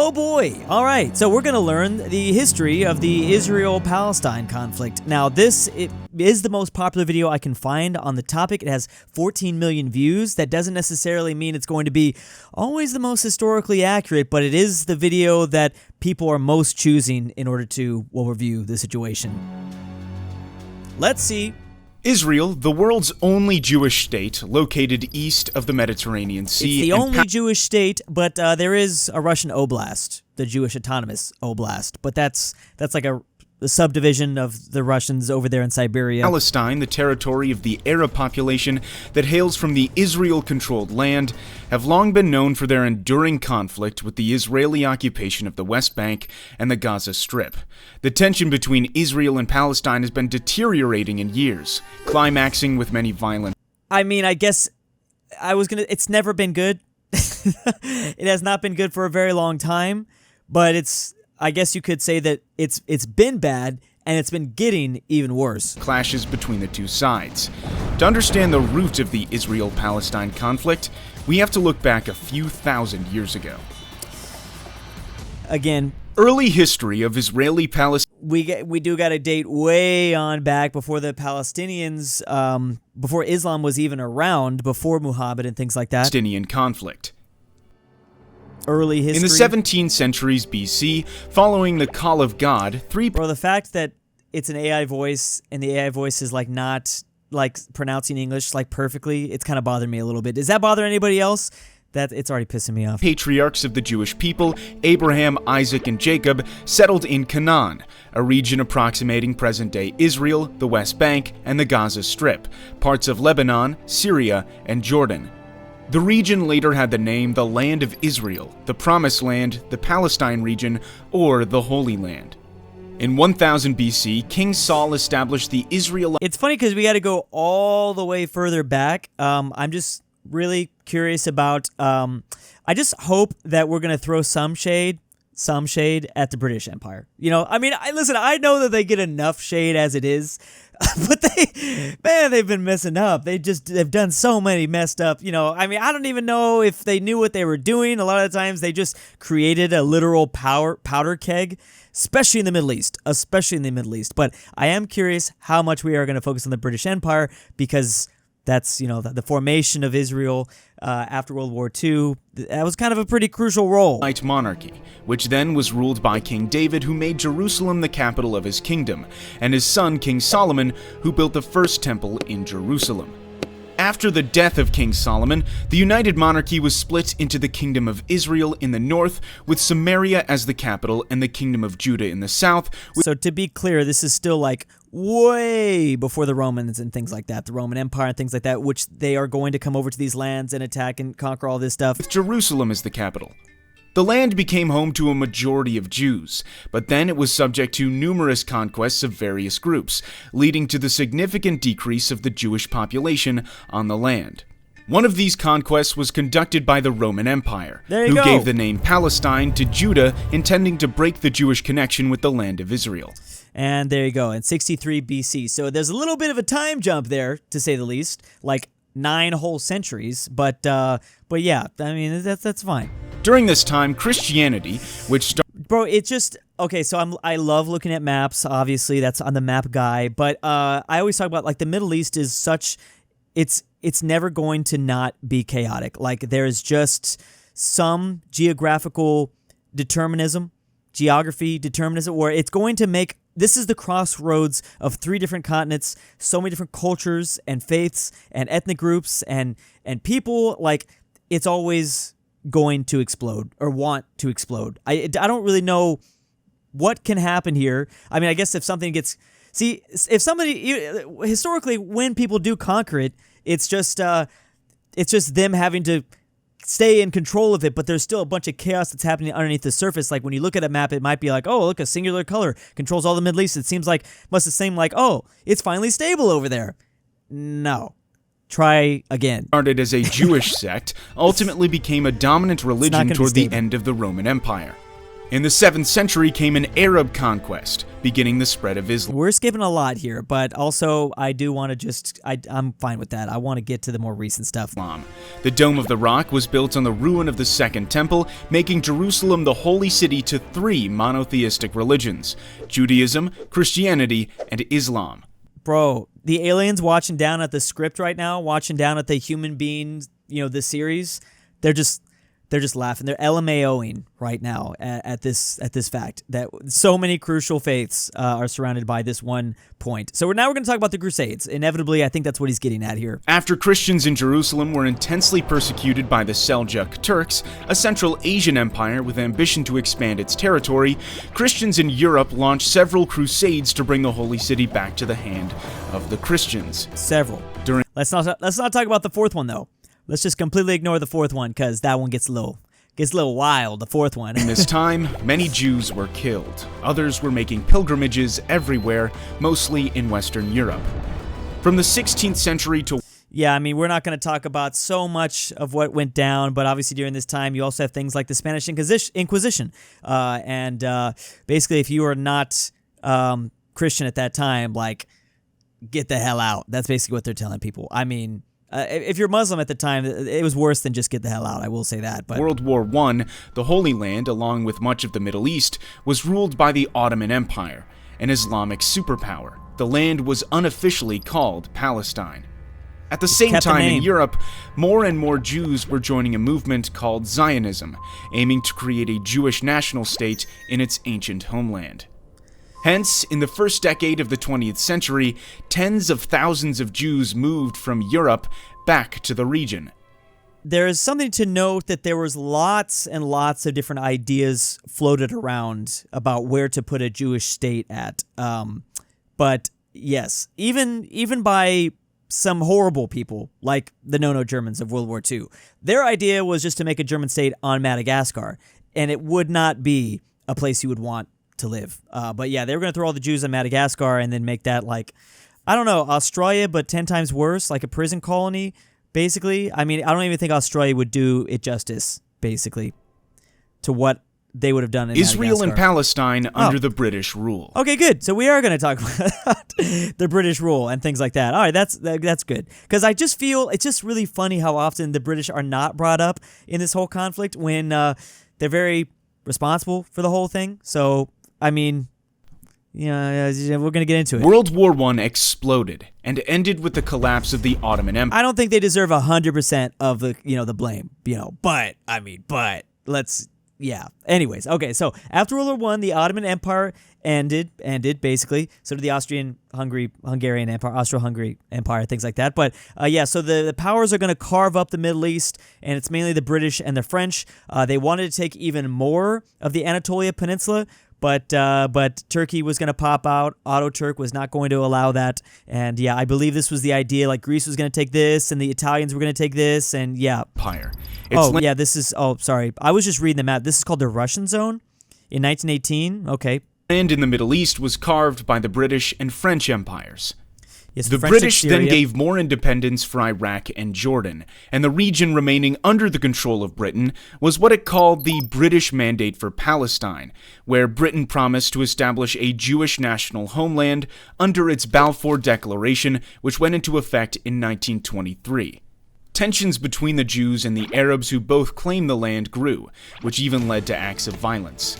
Oh boy! Alright, so we're going to learn the history of the Israel-Palestine conflict. Now this is the most popular video I can find on the topic. It has 14 million views. That doesn't necessarily mean it's going to be always the most historically accurate, but it is the video that people are most choosing in order to, well, review the situation. Let's see. Israel, the world's only Jewish state, located east of the Mediterranean Sea. It's the only Jewish state, but there is a Russian oblast, the Jewish Autonomous Oblast, but that's like a subdivision of the Russians over there in Siberia. Palestine, the territory of the Arab population that hails from the Israel-controlled land, have long been known for their enduring conflict with the Israeli occupation of the West Bank and the Gaza Strip. The tension between Israel and Palestine has been deteriorating in years, climaxing with many violent... I mean, I guess it's never been good. It has not been good for a very long time, but I guess you could say that it's been bad, and it's been getting even worse. Clashes between the two sides. To understand the root of the Israel-Palestine conflict, we have to look back a few thousand years ago. Again, early history of Israeli-Palestine. We do got to date way on back before the Palestinians, before Islam was even around, before Muhammad and things like that. Palestinian conflict. Early history. In the 17 centuries BC, following the call of God, Bro, the fact that it's an AI voice, and the AI voice is like not like pronouncing English like perfectly, it's kind of bothering me a little bit. Does that bother anybody else? It's already pissing me off. Patriarchs of the Jewish people, Abraham, Isaac, and Jacob, settled in Canaan, a region approximating present-day Israel, the West Bank, and the Gaza Strip, parts of Lebanon, Syria, and Jordan. The region later had the name the Land of Israel, the Promised Land, the Palestine region, or the Holy Land. In 1000 BC, King Saul established the Israelite... It's funny because we got to go all the way further back. I'm just really curious about... I just hope that we're going to throw some shade at the British Empire. You know, I mean, listen, I know that they get enough shade as it is, but they've been messing up. They've done so many messed up, you know, I mean, I don't even know if they knew what they were doing. A lot of the times they just created a literal powder keg, especially in the Middle East. But I am curious how much we are going to focus on the British Empire, because that's, you know, the formation of Israel after World War II. That was kind of a pretty crucial role. Monarchy, which then was ruled by King David, who made Jerusalem the capital of his kingdom, and his son King Solomon, who built the first temple in Jerusalem. After the death of King Solomon, the United Monarchy was split into the Kingdom of Israel in the north, with Samaria as the capital, and the Kingdom of Judah in the south. So to be clear, this is still like way before the Romans and things like that, the Roman Empire and things like that, which they are going to come over to these lands and attack and conquer all this stuff. With Jerusalem as the capital. The land became home to a majority of Jews, but then it was subject to numerous conquests of various groups, leading to the significant decrease of the Jewish population on the land. One of these conquests was conducted by the Roman Empire, who gave the name Palestine to Judah, intending to break the Jewish connection with the land of Israel. And there you go, in 63 BC. So there's a little bit of a time jump there, to say the least, like 9 whole centuries, but yeah, I mean, that's fine. During this time, Christianity, which started... Bro, it's just... Okay, so I love looking at maps, obviously, that's on the map guy, but I always talk about, like, the Middle East is such... It's never going to not be chaotic. Like, there's just some geography determinism, where it's going to make... This is the crossroads of 3 different continents, so many different cultures and faiths and ethnic groups and people. Like, it's always going to explode or want to explode. I don't really know what can happen here. I mean, I guess if something gets... See, if somebody... Historically, when people do conquer it, it's just them having to stay in control of it, but there's still a bunch of chaos that's happening underneath the surface. Like, when you look at a map, it might be like, oh, look, a singular color controls all the Middle East. It seems like, must have seemed like, oh, it's finally stable over there. No. Try again. Started as a Jewish sect, ultimately became a dominant religion toward the end of the Roman Empire. In the 7th century came an Arab conquest, beginning the spread of Islam. We're skipping a lot here, but also I do want to I'm fine with that. I want to get to the more recent stuff. The Dome of the Rock was built on the ruin of the Second Temple, making Jerusalem the holy city to 3 monotheistic religions: Judaism, Christianity, and Islam. Bro, the aliens watching down at the script right now, watching down at the human beings, the series, they're just laughing. They're LMAOing right now at this fact that so many crucial faiths are surrounded by this one point. So now we're going to talk about the Crusades. Inevitably, I think that's what he's getting at here. After Christians in Jerusalem were intensely persecuted by the Seljuk Turks, a Central Asian empire with ambition to expand its territory, Christians in Europe launched several crusades to bring the holy city back to the hand of the Christians. Several. Let's not talk about the fourth one though. Let's just completely ignore the fourth one, because that one gets a little wild, the fourth one. In this time, many Jews were killed. Others were making pilgrimages everywhere, mostly in Western Europe. From the 16th century to... Yeah, I mean, we're not going to talk about so much of what went down, but obviously during this time, you also have things like the Spanish Inquisition. Basically, if you are not Christian at that time, like, get the hell out. That's basically what they're telling people. I mean... if you're Muslim at the time, it was worse than just get the hell out, I will say that. But World War I, the Holy Land, along with much of the Middle East, was ruled by the Ottoman Empire, an Islamic superpower. The land was unofficially called Palestine. At the same time in Europe, more and more Jews were joining a movement called Zionism, aiming to create a Jewish national state in its ancient homeland. Hence, in the first decade of the 20th century, tens of thousands of Jews moved from Europe back to the region. There is something to note that there was lots and lots of different ideas floated around about where to put a Jewish state at. But yes, even by some horrible people like the No-No Germans of World War II, their idea was just to make a German state on Madagascar, and it would not be a place you would want to live. But yeah, they were going to throw all the Jews on Madagascar and then make that like, I don't know, Australia, but 10 times worse, like a prison colony, basically. I mean, I don't even think Australia would do it justice, basically, to what they would have done in Israel Madagascar. and Palestine under the British rule. Okay, good. So we are going to talk about the British rule and things like that. All right, that's good. Because I just feel it's just really funny how often the British are not brought up in this whole conflict when they're very responsible for the whole thing. So, I mean, we're going to get into it. World War I exploded and ended with the collapse of the Ottoman Empire. I don't think they deserve 100% of the blame, but let's, yeah. Anyways, okay, so after World War I, the Ottoman Empire ended basically. So did the Hungarian Empire, Austro-Hungary Empire, things like that. But so the powers are going to carve up the Middle East, and it's mainly the British and the French. They wanted to take even more of the Anatolia Peninsula, but Turkey was going to pop out. Ataturk was not going to allow that. And yeah, I believe this was the idea. Like Greece was going to take this, and the Italians were going to take this, and yeah. Empire. This is. Oh, sorry. I was just reading the map. This is called the Russian Zone in 1918. Okay. Land in the Middle East was carved by the British and French empires. Yes, the British then gave more independence for Iraq and Jordan, and the region remaining under the control of Britain was what it called the British Mandate for Palestine, where Britain promised to establish a Jewish national homeland under its Balfour Declaration, which went into effect in 1923. Tensions between the Jews and the Arabs who both claimed the land grew, which even led to acts of violence.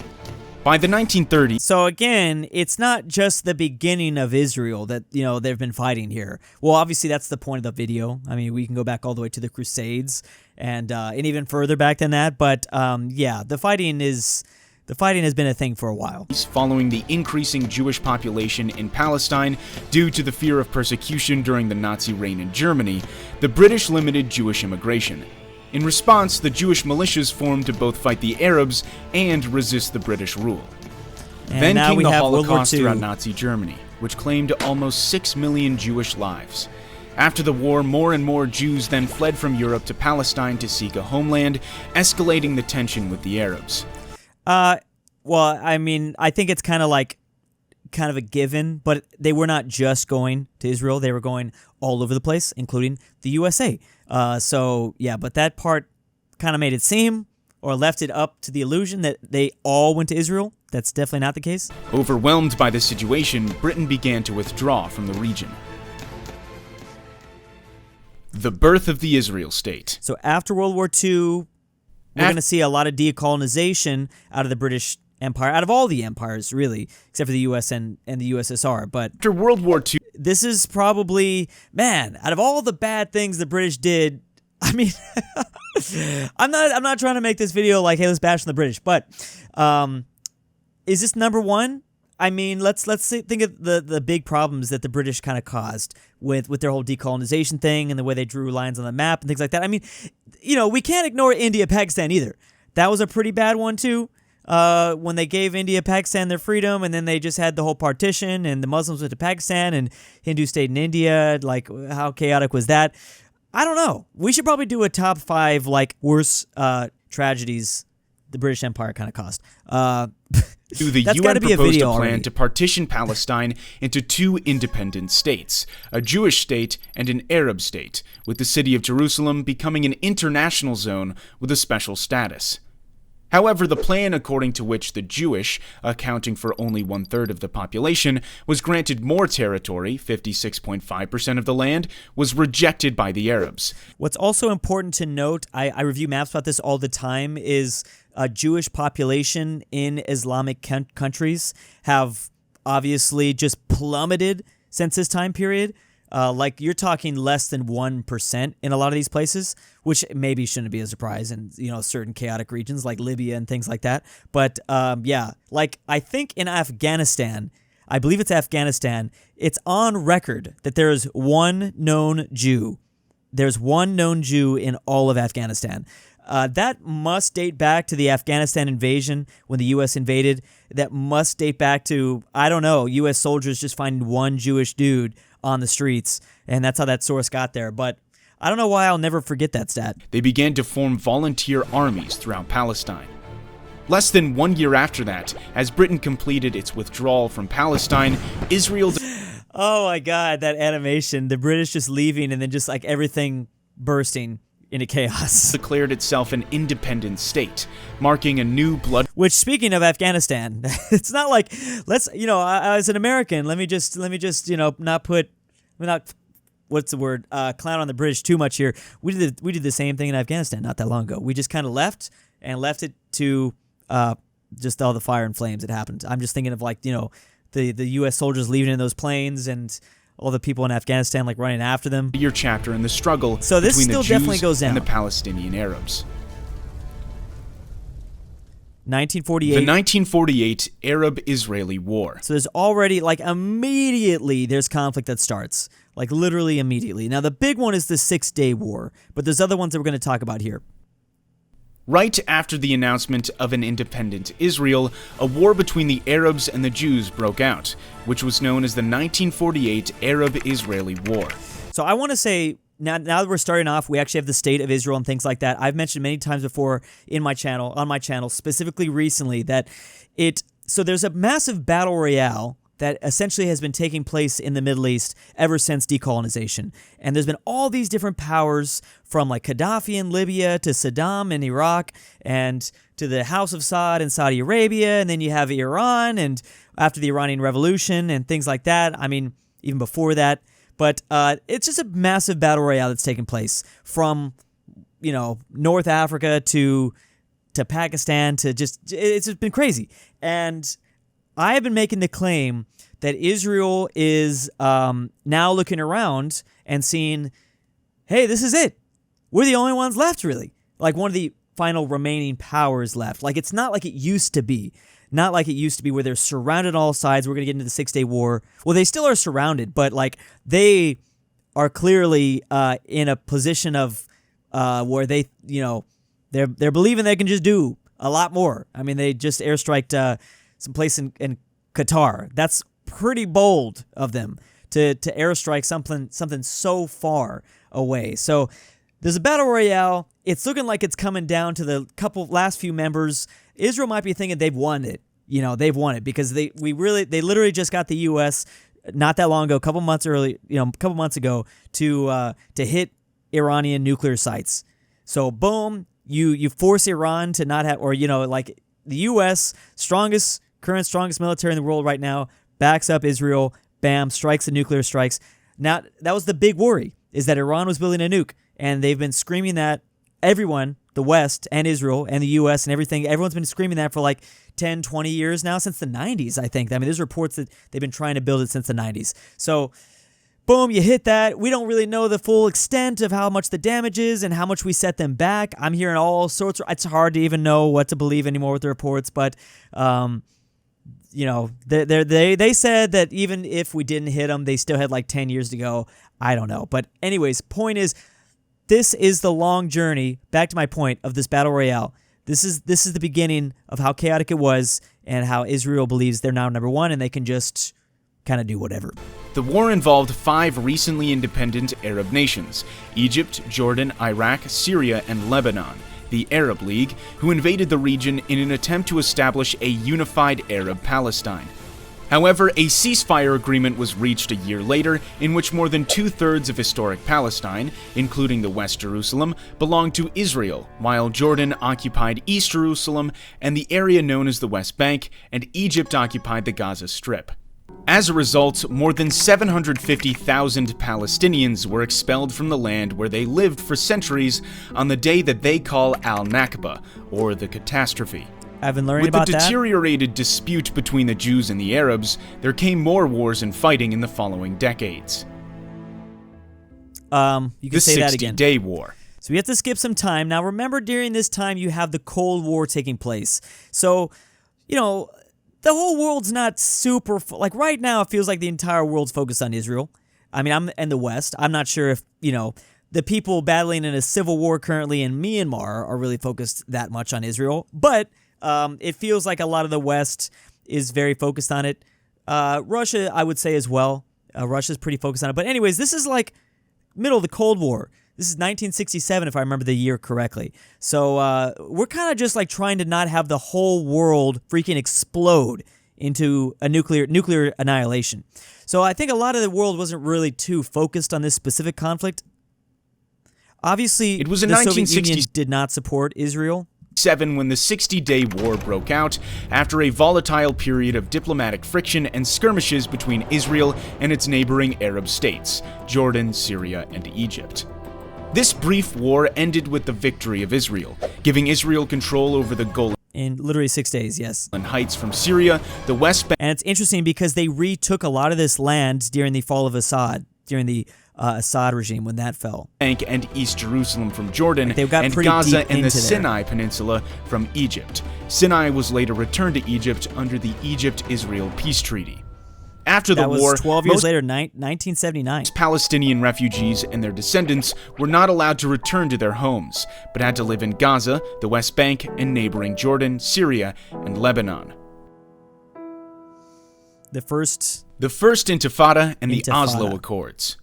By the 1930s... So again, it's not just the beginning of Israel that, they've been fighting here. Well, obviously that's the point of the video. I mean, we can go back all the way to the Crusades and even further back than that. But the fighting has been a thing for a while. Following the increasing Jewish population in Palestine due to the fear of persecution during the Nazi reign in Germany, the British limited Jewish immigration. In response, the Jewish militias formed to both fight the Arabs and resist the British rule. And then came the Holocaust World War II. throughout Nazi Germany, which claimed almost 6 million Jewish lives. After the war, more and more Jews then fled from Europe to Palestine to seek a homeland, escalating the tension with the Arabs. Well, I mean, I think it's kind of a given, but they were not just going to Israel. They were going all over the place, including the USA. But that part kind of made it seem or left it up to the illusion that they all went to Israel. That's definitely not the case. Overwhelmed by the situation, Britain began to withdraw from the region. The birth of the Israel state. So after World War II, we're going to see a lot of decolonization out of the British Empire, out of all the empires, really, except for the U.S. and the USSR. But After World War II, this is probably, man, out of all the bad things the British did, I mean, I'm not trying to make this video like, hey, let's bash on the British, but is this number one? I mean, let's think of the big problems that the British kind of caused with their whole decolonization thing and the way they drew lines on the map and things like that. I mean, we can't ignore India, Pakistan either. That was a pretty bad one too. When they gave India, Pakistan their freedom, and then they just had the whole partition, and the Muslims went to Pakistan, and Hindu stayed in India. Like, how chaotic was that? I don't know. We should probably do a top 5 worst tragedies the British Empire kind of caused. The UN proposed a plan to partition Palestine into 2 independent states, a Jewish state and an Arab state, with the city of Jerusalem becoming an international zone with a special status. However, the plan according to which the Jewish, accounting for only 1/3 of the population, was granted more territory, 56.5% of the land, was rejected by the Arabs. What's also important to note, I review maps about this all the time, is a Jewish population in Islamic countries have obviously just plummeted since this time period. You're talking less than 1% in a lot of these places, which maybe shouldn't be a surprise in, certain chaotic regions like Libya and things like that. But I think in Afghanistan, I believe it's Afghanistan, it's on record that there is one known Jew. There's one known Jew in all of Afghanistan. That must date back to the Afghanistan invasion when the U.S. invaded. That must date back to, I don't know, U.S. soldiers just finding one Jewish dude on the streets, and that's how that source got there. But I don't know why I'll never forget that stat. They began to form volunteer armies throughout Palestine. Less than 1 year after that, as Britain completed its withdrawal from Palestine, Israel... Oh my God, that animation. The British just leaving and then just everything bursting into chaos. Declared itself an independent state, marking a new blood... Which, speaking of Afghanistan, it's not like, let's, as an American, let me just, not put, what's the word, clown on the British too much here. We did the same thing in Afghanistan not that long ago. We just kind of left it to just all the fire and flames that happened. I'm just thinking of the U.S. soldiers leaving in those planes and all the people in Afghanistan running after them. Your chapter in the struggle so this between still the definitely Jews goes down. and the Palestinian Arabs. 1948. The 1948 Arab-Israeli War. So there's already, immediately there's conflict that starts. Literally immediately. Now, the big one is the 6-Day War, but there's other ones that we're going to talk about here. Right after the announcement of an independent Israel, a war between the Arabs and the Jews broke out, which was known as the 1948 Arab-Israeli War. So I want to say, now that we're starting off, we actually have the state of Israel and things like that. I've mentioned many times before on my channel, specifically recently, that so there's a massive battle royale that essentially has been taking place in the Middle East ever since decolonization. And there's been all these different powers from Gaddafi in Libya to Saddam in Iraq and to the House of Saud in Saudi Arabia. And then you have Iran and after the Iranian Revolution and things like that. I mean, even before that. But it's just a massive battle royale that's taken place from, North Africa to Pakistan to it's just been crazy. And I have been making the claim that Israel is now looking around and seeing, hey, this is it. We're the only ones left, really. One of the final remaining powers left. It's not like it used to be. Not like it used to be where they're surrounded on all sides. We're going to get into the 6-Day War. Well, they still are surrounded, but they are clearly in a position of where they, they're believing they can just do a lot more. I mean, they just airstriked some place in Qatar. That's pretty bold of them to airstrike something so far away. So there's a battle royale. It's looking like it's coming down to the last few members. Israel might be thinking they've won it. They've won it because they literally just got the U.S. not that long ago, a couple months ago to hit Iranian nuclear sites. So boom, you force Iran to not have, or like the U.S. current strongest military in the world right now backs up Israel. Bam, strikes the nuclear strikes. Now that was the big worry, is that Iran was building a nuke, and they've been screaming that. Everyone, the West and Israel and the U.S. and everything, everyone's been screaming that for like 10, 20 years now, since the 90s, I think. I mean, there's reports that they've been trying to build it since the 90s. So, boom, you hit that. We don't really know the full extent of how much the damage is and how much we set them back. I'm hearing all sorts of, it's hard to even know what to believe anymore with the reports, but, they said that even if we didn't hit them, they still had like 10 years to go. I don't know. But anyways, point is, this is the long journey, back to my point, of this battle royale. This is the beginning of how chaotic it was and how Israel believes they're now number one and they can just kind of do whatever. The war involved 5 recently independent Arab nations: Egypt, Jordan, Iraq, Syria, and Lebanon, the Arab League, who invaded the region in an attempt to establish a unified Arab Palestine. However, a ceasefire agreement was reached a year later in which more than 2/3 of historic Palestine, including the West Jerusalem, belonged to Israel, while Jordan occupied East Jerusalem and the area known as the West Bank, and Egypt occupied the Gaza Strip. As a result, more than 750,000 Palestinians were expelled from the land where they lived for centuries on the day that they call Al-Nakba, or the catastrophe. I've been learning about that. With the deteriorated dispute between the Jews and the Arabs, there came more wars and fighting in the following decades. You can say that again. The 60-Day War. So we have to skip some time. Now remember, during this time you have the Cold War taking place. So, the whole world's not super, like right now it feels like the entire world's focused on Israel. I mean, I'm in the West. I'm not sure if, the people battling in a civil war currently in Myanmar are really focused that much on Israel. But it feels like a lot of the West is very focused on it. Russia, I would say as well. Russia's pretty focused on it. But anyways, this is like middle of the Cold War. This is 1967, if I remember the year correctly. So we're kind of just like trying to not have the whole world freaking explode into a nuclear annihilation. So I think a lot of the world wasn't really too focused on this specific conflict. Obviously, it was in the Soviet Union did not support Israel. When the 60-Day War broke out after a volatile period of diplomatic friction and skirmishes between Israel and its neighboring Arab states, Jordan, Syria, and Egypt. This brief war ended with the victory of Israel, giving Israel control over the Golan in literally 6 days, yes. Heights from Syria, the West Bank. And it's interesting because they retook a lot of this land during the fall of Assad, during the Assad regime when that fell. Bank and East Jerusalem from Jordan, they got and pretty Gaza deep and the into Sinai Peninsula from Egypt. Sinai was later returned to Egypt under the Egypt-Israel Peace Treaty. After the war, 12 years later, 1979. Palestinian refugees and their descendants were not allowed to return to their homes, but had to live in Gaza, the West Bank, and neighboring Jordan, Syria, and Lebanon. The first Intifada and the Oslo Accords.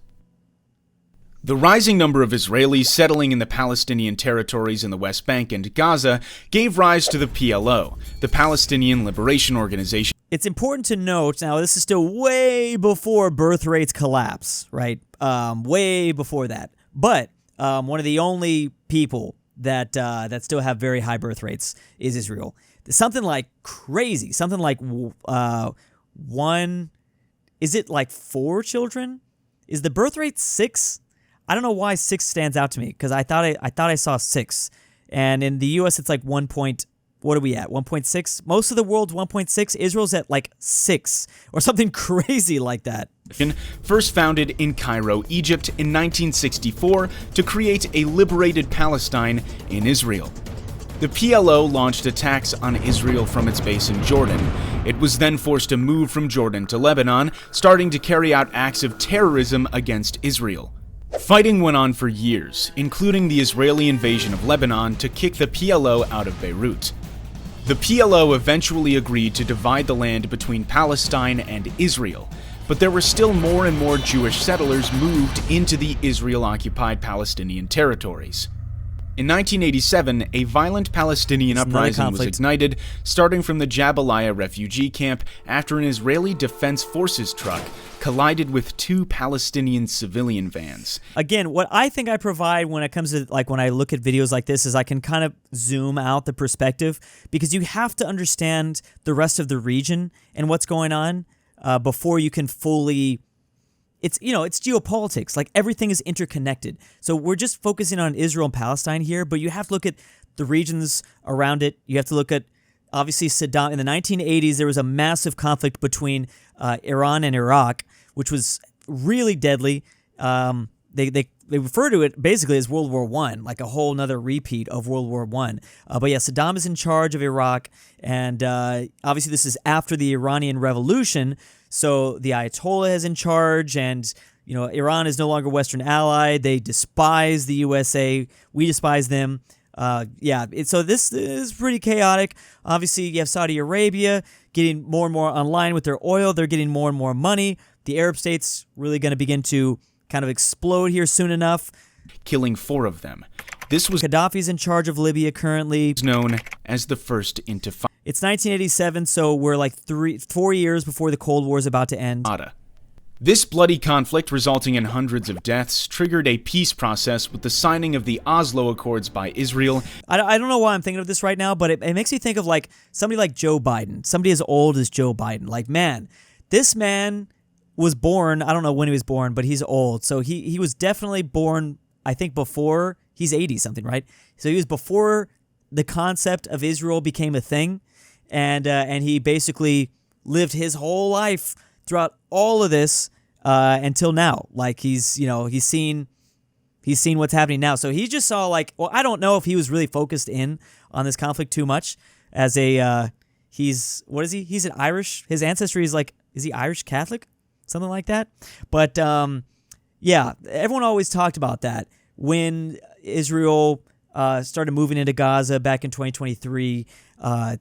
The rising number of Israelis settling in the Palestinian territories in the West Bank and Gaza gave rise to the PLO, the Palestinian Liberation Organization. It's important to note, now this is still way before birth rates collapse, right? Way before that. But one of the only people that still have very high birth rates is Israel. Something like crazy, something like is it like 4 children? Is the birth rate 6? I don't know why 6 stands out to me, because I thought I saw 6, and in the U.S. it's like 1. What are we at? 1.6? Most of the world's 1.6. Israel's at like 6 or something crazy like that. First founded in Cairo, Egypt in 1964 to create a liberated Palestine in Israel. The PLO launched attacks on Israel from its base in Jordan. It was then forced to move from Jordan to Lebanon, starting to carry out acts of terrorism against Israel. Fighting went on for years, including the Israeli invasion of Lebanon to kick the PLO out of Beirut. The PLO eventually agreed to divide the land between Palestine and Israel, but there were still more and more Jewish settlers moved into the Israel-occupied Palestinian territories. In 1987, a violent Palestinian uprising was ignited, starting from the Jabalia refugee camp after an Israeli Defense Forces truck collided with two Palestinian civilian vans. Again, what I think I provide when it comes to, like, when I look at videos like this is I can kind of zoom out the perspective, because you have to understand the rest of the region and what's going on before you can fully... It's geopolitics. Like, everything is interconnected. So we're just focusing on Israel and Palestine here, but you have to look at the regions around it. You have to look at, obviously, Saddam. In the 1980s, there was a massive conflict between Iran and Iraq, which was really deadly. They refer to it basically as World War I, like a whole nother repeat of World War I. But yeah, Saddam is in charge of Iraq, and obviously this is after the Iranian Revolution. So the Ayatollah is in charge, and Iran is no longer a Western ally. They despise the USA. We despise them. So this is pretty chaotic. Obviously, you have Saudi Arabia getting more and more online with their oil. They're getting more and more money. The Arab states really going to begin to kind of explode here soon enough. Killing 4 of them. This was Gaddafi's in charge of Libya currently. Known as the First Intifada. It's 1987, so we're like 4 years before the Cold War is about to end. This bloody conflict, resulting in hundreds of deaths, triggered a peace process with the signing of the Oslo Accords by Israel. I don't know why I'm thinking of this right now, but it makes me think of like somebody like Joe Biden, somebody as old as Joe Biden. Like, man, this man was born, I don't know when he was born, but he's old. So he was definitely born, I think, before, he's 80-something, right? So he was before the concept of Israel became a thing, and he basically lived his whole life throughout all of this until now. Like, he's seen what's happening now. So he just saw, like, well, I don't know if he was really focused in on this conflict too much as he's an Irish, his ancestry is like, is he Irish Catholic? Something like that. But yeah, everyone always talked about that. When Israel started moving into Gaza back in 2023, a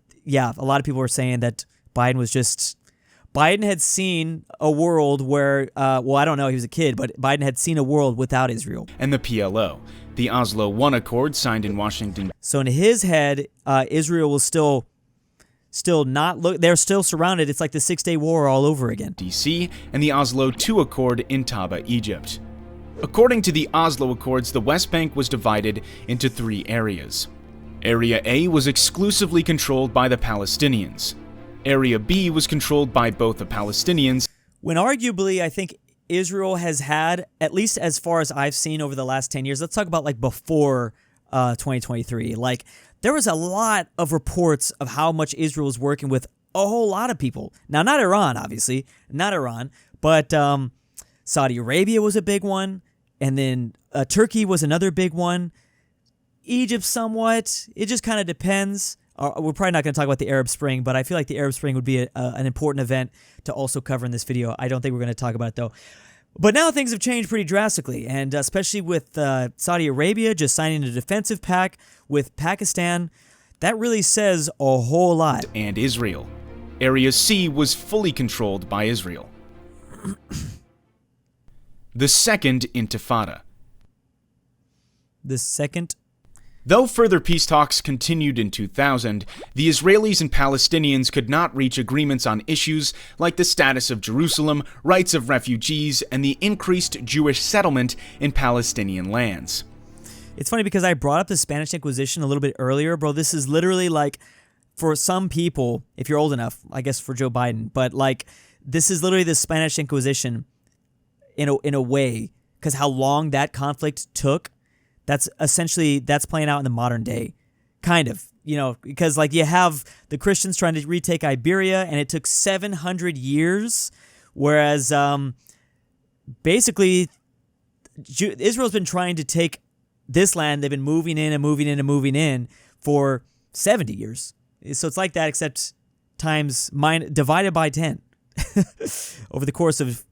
lot of people were saying that Biden had seen a world where, I don't know, he was a kid, but Biden had seen a world without Israel. And the PLO, the Oslo I Accord signed in Washington. So in his head, Israel was still not they're still surrounded. It's like the 6-Day War all over again. DC, and the Oslo II Accord in Taba, Egypt. According to the Oslo Accords, the West Bank was divided into 3 areas. Area A was exclusively controlled by the Palestinians. Area B was controlled by both the Palestinians. When arguably, I think Israel has had, at least as far as I've seen over the last 10 years, let's talk about like before 2023, like there was a lot of reports of how much Israel was working with a whole lot of people. Now, not Iran, obviously, not Iran, but Saudi Arabia was a big one, and then Turkey was another big one. Egypt somewhat. It just kind of depends. We're probably not going to talk about the Arab Spring, but I feel like the Arab Spring would be an important event to also cover in this video. I don't think we're going to talk about it, though. But now things have changed pretty drastically, and especially with Saudi Arabia just signing a defensive pact with Pakistan, that really says a whole lot. And Israel. Area C was fully controlled by Israel. The Second Intifada. Though further peace talks continued in 2000, the Israelis and Palestinians could not reach agreements on issues like the status of Jerusalem, rights of refugees, and the increased Jewish settlement in Palestinian lands. It's funny because I brought up the Spanish Inquisition a little bit earlier, bro. This is literally like, for some people, if you're old enough, I guess for Joe Biden, but like, this is literally the Spanish Inquisition in a way, because how long that conflict took. That's playing out in the modern day, kind of, because like you have the Christians trying to retake Iberia, and it took 700 years, whereas basically Israel's been trying to take this land. They've been moving in and moving in and moving in for 70 years. So it's like that, except divided by 10 over the course of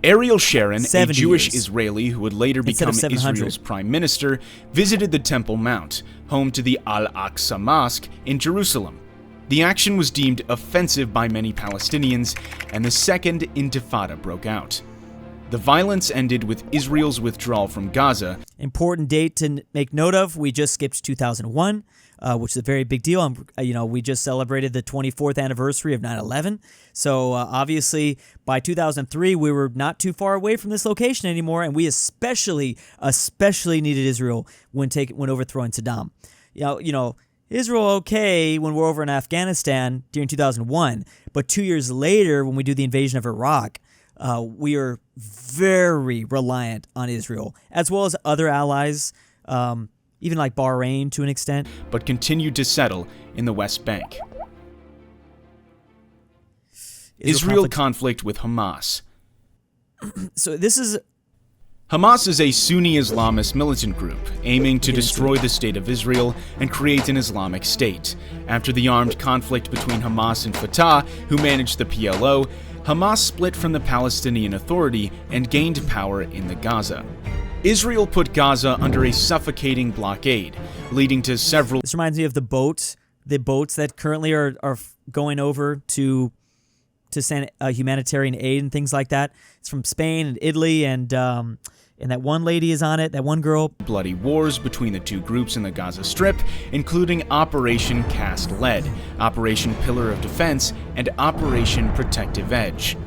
Ariel Sharon, a Jewish years. Israeli who would later become Israel's prime minister, visited the Temple Mount, home to the Al-Aqsa Mosque in Jerusalem. The action was deemed offensive by many Palestinians, and the Second Intifada broke out. The violence ended with Israel's withdrawal from Gaza. Important date to make note of, we just skipped 2001, which is a very big deal. We just celebrated the 24th anniversary of 9/11. So obviously by 2003, we were not too far away from this location anymore, and we especially needed Israel when overthrowing Saddam. Israel okay when we're over in Afghanistan during 2001, but 2 years later when we do the invasion of Iraq, we are very reliant on Israel, as well as other allies, even like Bahrain to an extent. But continued to settle in the West Bank. Israel conflict with Hamas. So this is... Hamas is a Sunni Islamist militant group aiming to destroy the state of Israel and create an Islamic state. After the armed conflict between Hamas and Fatah, who managed the PLO, Hamas split from the Palestinian Authority and gained power in the Gaza. Israel put Gaza under a suffocating blockade, leading to several... This reminds me of the boats that currently are going over to send humanitarian aid and things like that. It's from Spain and Italy, and that one lady is on it, that one girl. Bloody wars between the two groups in the Gaza Strip, including Operation Cast Lead, Operation Pillar of Defense, and Operation Protective Edge.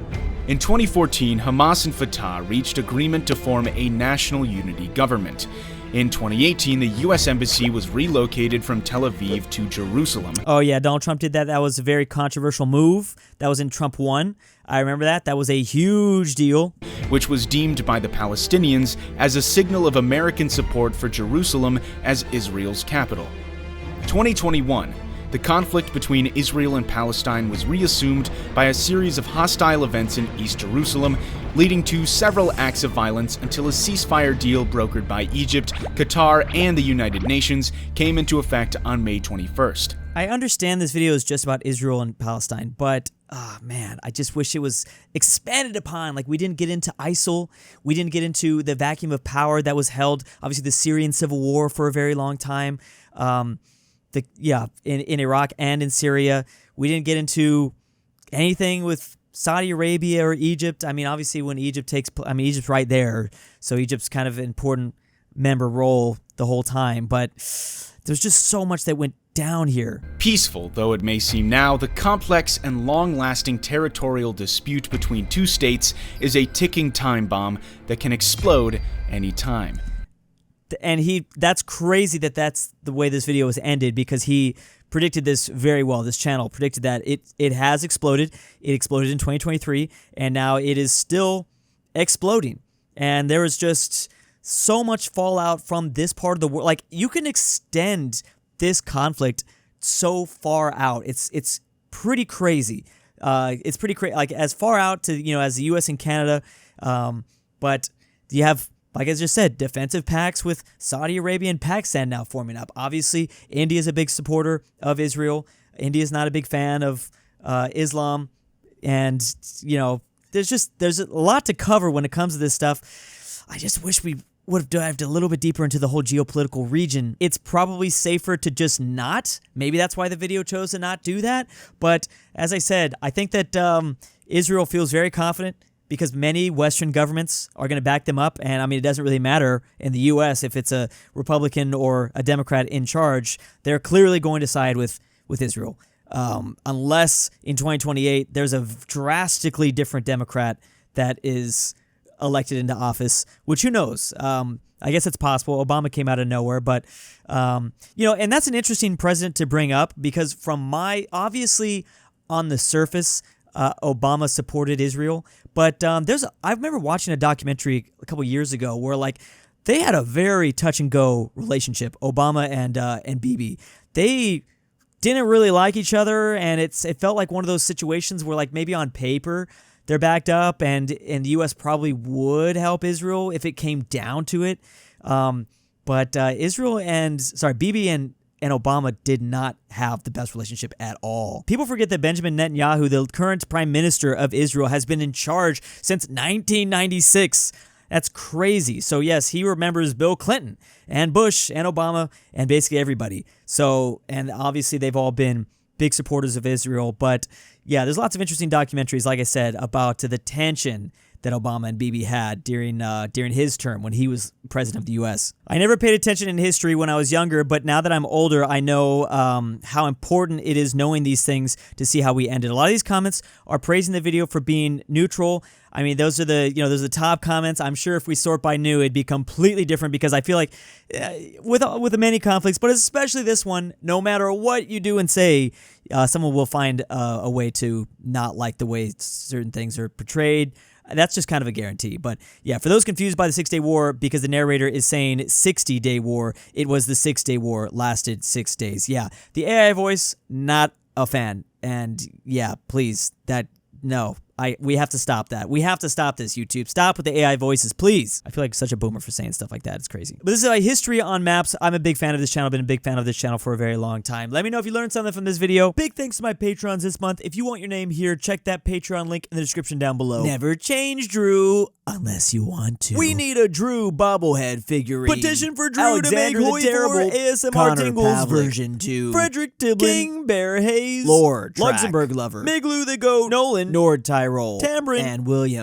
In 2014, Hamas and Fatah reached agreement to form a national unity government. In 2018, the U.S. Embassy was relocated from Tel Aviv to Jerusalem. Oh yeah, Donald Trump did that. That was a very controversial move. That was in Trump 1. I remember that. That was a huge deal. Which was deemed by the Palestinians as a signal of American support for Jerusalem as Israel's capital. 2021. The conflict between Israel and Palestine was reassumed by a series of hostile events in East Jerusalem, leading to several acts of violence until a ceasefire deal brokered by Egypt, Qatar, and the United Nations came into effect on May 21st. I understand this video is just about Israel and Palestine, but man, I just wish it was expanded upon. Like, we didn't get into ISIL, we didn't get into the vacuum of power that was held, obviously the Syrian civil war for a very long time. In Iraq and in Syria. We didn't get into anything with Saudi Arabia or Egypt. I mean, obviously when Egypt's right there, so Egypt's kind of an important member role the whole time, but there's just so much that went down here. Peaceful though it may seem now, the complex and long-lasting territorial dispute between two states is a ticking time bomb that can explode any time. And that's crazy that's the way this video was ended, because he predicted this very well. This channel predicted that it has exploded. It exploded in 2023, and now it is still exploding. And there is just so much fallout from this part of the world. Like, you can extend this conflict so far out. It's pretty crazy. It's pretty crazy. Like, as far out to, as the U.S. and Canada, but you have, like I just said, defensive pacts with Saudi Arabia and Pakistan now forming up. Obviously, India is a big supporter of Israel. India is not a big fan of Islam. And, there's a lot to cover when it comes to this stuff. I just wish we would have dived a little bit deeper into the whole geopolitical region. It's probably safer to just not. Maybe that's why the video chose to not do that. But as I said, I think that Israel feels very confident, because many Western governments are going to back them up. And I mean, it doesn't really matter in the U.S. if it's a Republican or a Democrat in charge. They're clearly going to side with Israel. Unless in 2028, there's a drastically different Democrat that is elected into office, which who knows? I guess it's possible. Obama came out of nowhere, but, and that's an interesting president to bring up, because obviously on the surface, Obama supported Israel, but I remember watching a documentary a couple years ago where, like, they had a very touch and go relationship, Obama and Bibi. They didn't really like each other, and it felt like one of those situations where, like, maybe on paper they're backed up, and the U.S. probably would help Israel if it came down to it. But Bibi and Obama did not have the best relationship at all. People forget that Benjamin Netanyahu, the current prime minister of Israel, has been in charge since 1996. That's crazy. So yes, he remembers Bill Clinton and Bush and Obama and basically everybody. So, and obviously they've all been big supporters of Israel. But yeah, there's lots of interesting documentaries, like I said, about the tension that Obama and Bibi had during his term when he was president of the U.S. I never paid attention in history when I was younger, but now that I'm older, I know how important it is knowing these things to see how we ended. A lot of these comments are praising the video for being neutral. I mean, those are the top comments. I'm sure if we sort by new, it'd be completely different because I feel like with the many conflicts, but especially this one, no matter what you do and say, someone will find a way to not like the way certain things are portrayed. That's just kind of a guarantee. But yeah, for those confused by the 6-Day War, because the narrator is saying 60-day war, it was the 6-Day War, lasted 6 days. Yeah, the AI voice, not a fan. And yeah, please, no. We have to stop that. We have to stop this, YouTube. Stop with the AI voices, please. I feel like such a boomer for saying stuff like that. It's crazy. But this is like history on maps. I'm a big fan of this channel. Been a big fan of this channel for a very long time. Let me know if you learned something from this video. Big thanks to my patrons this month. If you want your name here, check that Patreon link in the description down below. Never change Drew unless you want to. We need a Drew bobblehead figurine. Petition for Drew Alexander to make the Terrible, ASMR Connor Tingles Pavlik, version 2. Frederick Tiblin, King Bear Hayes, Lore Track, Luxembourg Lover, Migloo the Goat, Nolan, Nord Tyrol, Tambrin, and William.